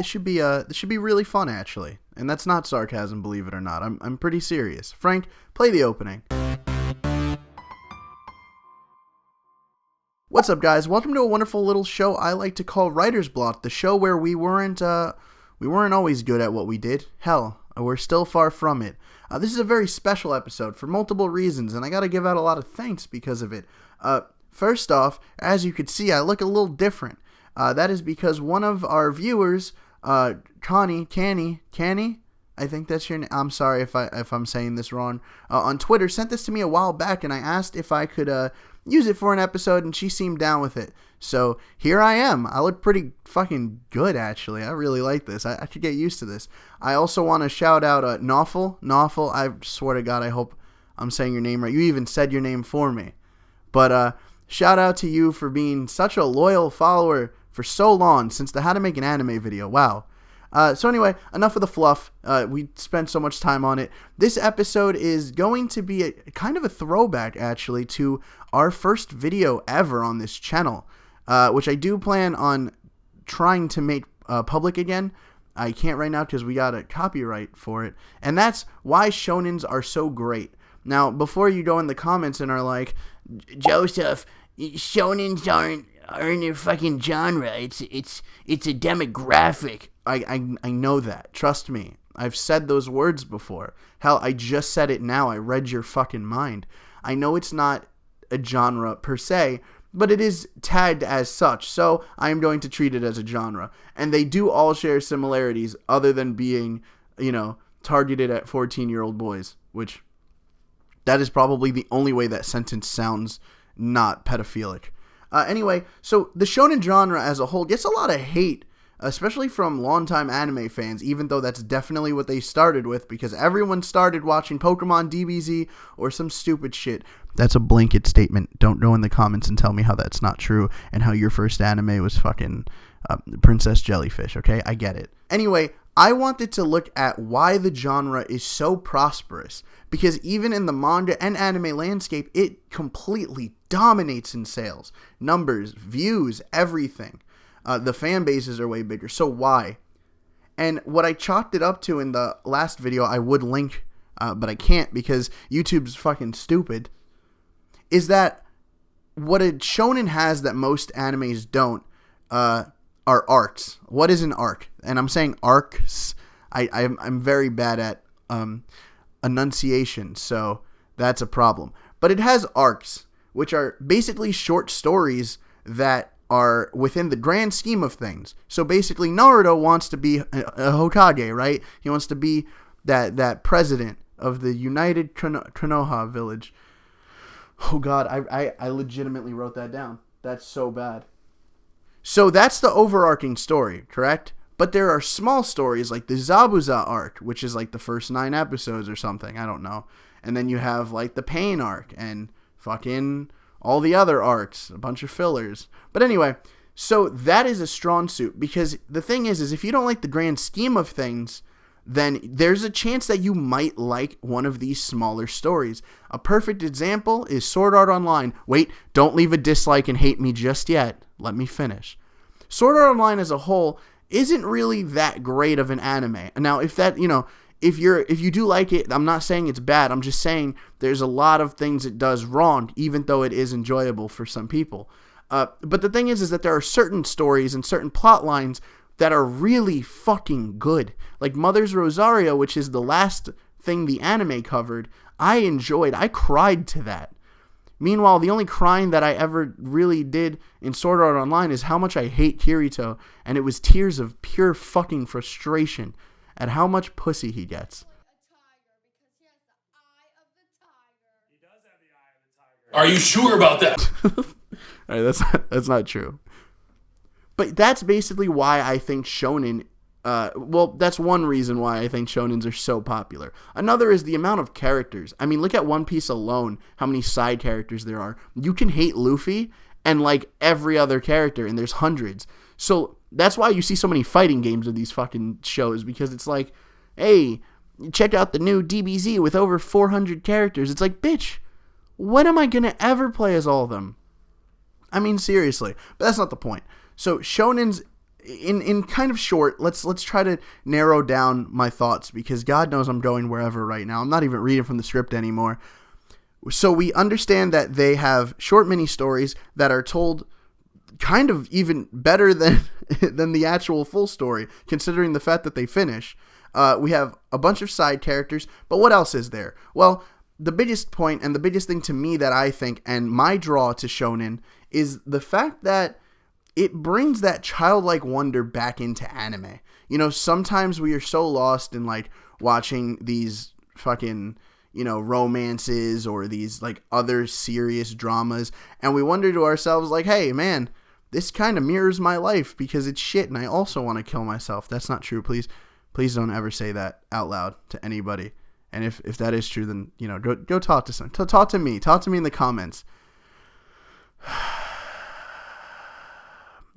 this should be really fun actually, and that's not sarcasm, believe it or not. I'm pretty serious. Frank, play the opening. What's up, guys? Welcome to a wonderful little show I like to call Writer's Block, the show where we weren't always good at what we did. Hell, we're still far from it. This is a very special episode for multiple reasons, and I gotta give out a lot of thanks because of it. First off, as you can see, I look a little different. That is because one of our viewers, Canny, I think that's your name. I'm sorry if I'm saying this wrong. On Twitter, sent this to me a while back, and I asked if I could use it for an episode, and she seemed down with it. So here I am. I look pretty fucking good, actually. I really like this. I could get used to this. I also want to shout out Nawful. I swear to God, I hope I'm saying your name right. You even said your name for me. But shout out to you for being such a loyal follower for so long, since the How to Make an Anime video. Wow. So anyway, enough of the fluff. We spent so much time on it. This episode is going to be a kind of a throwback, actually, to our first video ever on this channel, which I do plan on trying to make public again. I can't right now because we got a copyright for it, and that's why shonens are so great. Now, before you go in the comments and are like, Joseph, shonens aren't a fucking genre. It's a demographic. I know that. Trust me. I've said those words before. Hell, I just said it now. I read your fucking mind. I know it's not a genre per se, but it is tagged as such, so I am going to treat it as a genre. And they do all share similarities other than being, targeted at 14-year-old boys, which that is probably the only way that sentence sounds not pedophilic. Anyway, so the shonen genre as a whole gets a lot of hate, especially from longtime anime fans, even though that's definitely what they started with, because everyone started watching Pokemon DBZ or some stupid shit. That's a blanket statement. Don't go in the comments and tell me how that's not true and how your first anime was fucking Princess Jellyfish, okay? I get it. Anyway, I wanted to look at why the genre is so prosperous, because even in the manga and anime landscape, it completely dominates in sales, numbers, views, everything. The fan bases are way bigger. So why? And what I chalked it up to in the last video, I would link, but I can't because YouTube's fucking stupid, is that what a shonen has that most animes don't are arcs. What is an arc? And I'm saying arcs. I'm very bad at enunciation, so that's a problem. But it has arcs, which are basically short stories that are within the grand scheme of things. So basically, Naruto wants to be a Hokage, right? He wants to be that president of the United Konoha village. Oh God, I legitimately wrote that down. That's so bad. So that's the overarching story, correct? But there are small stories like the Zabuza arc, which is like the first 9 episodes or something. I don't know. And then you have like the Pain arc and fucking all the other arcs, a bunch of fillers. But anyway, so that is a strong suit, because the thing is if you don't like the grand scheme of things, then there's a chance that you might like one of these smaller stories. A perfect example is Sword Art Online. Wait, don't leave a dislike and hate me just yet. Let me finish. Sword Art Online as a whole isn't really that great of an anime. Now, if you do like it, I'm not saying it's bad. I'm just saying there's a lot of things it does wrong, even though it is enjoyable for some people. But the thing is that there are certain stories and certain plot lines that are really fucking good. Like Mother's Rosario, which is the last thing the anime covered, I enjoyed. I cried to that. Meanwhile, the only crying that I ever really did in Sword Art Online is how much I hate Kirito, and it was tears of pure fucking frustration at how much pussy he gets. Are you sure about that? All right, that's not true. But that's basically why I think shonen, that's one reason why I think shonens are so popular. Another is the amount of characters. I mean, look at One Piece alone, how many side characters there are. You can hate Luffy and like every other character, and there's hundreds. So that's why you see so many fighting games of these fucking shows, because it's like, hey, check out the new DBZ with over 400 characters. It's like, bitch, when am I going to ever play as all of them? I mean, seriously. But that's not the point. So shonens in kind of short, let's try to narrow down my thoughts, because God knows I'm going wherever right now. I'm not even reading from the script anymore. So we understand that they have short mini stories that are told kind of even better than than the actual full story, considering the fact that they finish. We have a bunch of side characters, but what else is there? Well, the biggest point and the biggest thing to me that I think, and my draw to shonen, is the fact that it brings that childlike wonder back into anime. You know, sometimes we are so lost in like watching these fucking, you know, romances or these like other serious dramas, and we wonder to ourselves like, hey man, this kind of mirrors my life because it's shit and I also want to kill myself. That's not true. Please don't ever say that out loud to anybody. And if that is true, then, you know, go talk to someone. Talk to me in the comments.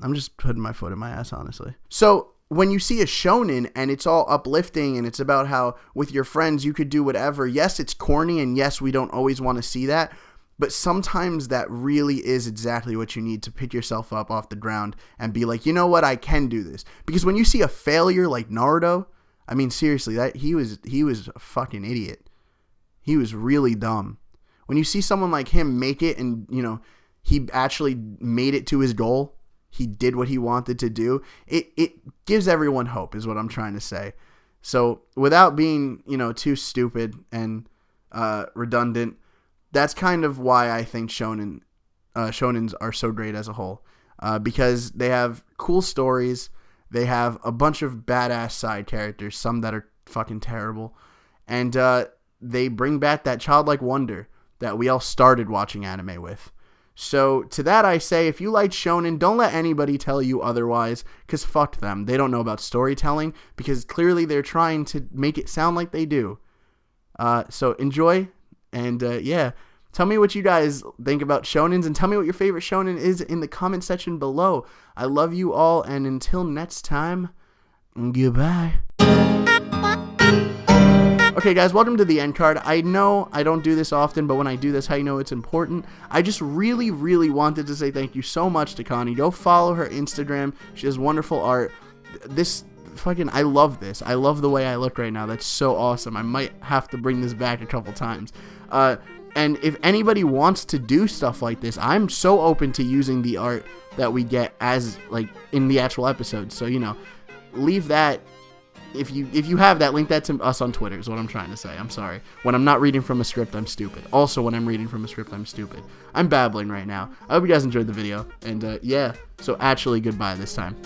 I'm just putting my foot in my ass, honestly. So when you see a shonen and it's all uplifting and it's about how with your friends you could do whatever, yes, it's corny, and yes, we don't always want to see that, but sometimes that really is exactly what you need to pick yourself up off the ground and be like, you know what, I can do this. Because when you see a failure like Naruto, I mean, seriously, that he was a fucking idiot. He was really dumb. When you see someone like him make it and, you know, he actually made it to his goal, he did what he wanted to do, it gives everyone hope, is what I'm trying to say. So without being, you know, too stupid and redundant, that's kind of why I think shonens are so great as a whole, because they have cool stories, they have a bunch of badass side characters, some that are fucking terrible, and they bring back that childlike wonder that we all started watching anime with. So to that I say, if you like shonen, don't let anybody tell you otherwise, because fuck them. They don't know about storytelling, because clearly they're trying to make it sound like they do. So enjoy, and yeah, tell me what you guys think about shonens, and tell me what your favorite shonen is in the comment section below. I love you all, and until next time, goodbye. Okay, guys, welcome to the end card. I know I don't do this often, but when I do this, I know it's important. I just really, really wanted to say thank you so much to Connie. Go follow her Instagram. She has wonderful art. I love this. I love the way I look right now. That's so awesome. I might have to bring this back a couple times. And if anybody wants to do stuff like this, I'm so open to using the art that we get as, like, in the actual episode. So, you know, leave that. If you have that, link that to us on Twitter is what I'm trying to say. I'm sorry. When I'm not reading from a script, I'm stupid. Also, when I'm reading from a script, I'm stupid. I'm babbling right now. I hope you guys enjoyed the video. And, yeah, so actually goodbye this time.